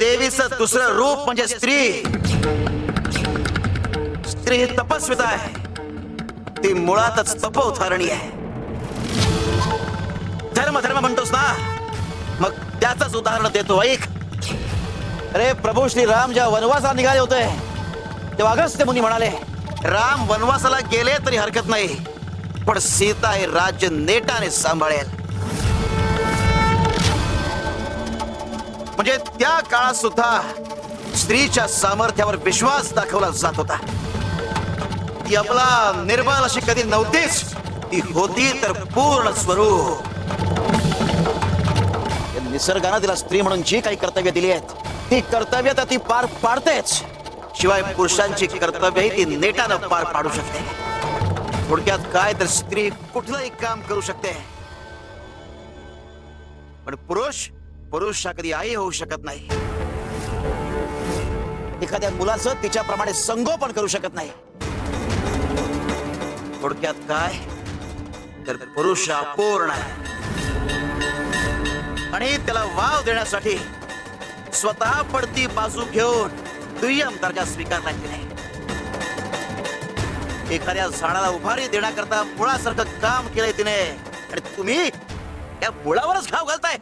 देवीचं दुसरं रूप म्हणजे स्त्री. स्त्री ही तपस्विता आहे. ती मुळातच तपोधारणी आहे. धर्म धर्म म्हणतोस ना, मग त्याच उदाहरण देतो. ऐक. अरे प्रभू श्री राम जेव्हा वनवासाला निघाले होते तेव्हा अगस्त्य मुनी म्हणाले, राम वनवासाला गेले तरी हरकत नाही, पण सीता हे राज्य नेटाने सांभाळेल. म्हणजे त्या काळात सुद्धा स्त्रीच्या सामर्थ्यावर विश्वास दाखवला जात होता. ती आपला निर्बल अशी कधी नव्हतीच. ती होती तर पूर्ण स्वरूप. निसर्गाने तिला स्त्री म्हणून जी काही कर्तव्य दिली आहेत ती कर्तव्य तर ती पार पाडतेच. शिवाय पुरुषांची कर्तव्यही ती नेटानं पार पाडू शकते. थोडक्यात काय तर स्त्री कुठलंही काम करू शकते, पण पुरुष कधी आई होऊ शकत नाही. एखाद्या मुलाचं तिच्याप्रमाणे संगोपन करू शकत नाही. थोडक्यात काय तर पुरुष अपूर्ण आहे. आणि त्याला वाव देण्यासाठी स्वतः पडती बाजू घेऊन दुय्यम दर्जा स्वीकारला तिने. एखाद्या झाडाला उभारी देण्याकरता मुळासारखं काम केलंय तिने, आणि तुम्ही त्या मुळावरच घाव घालताय.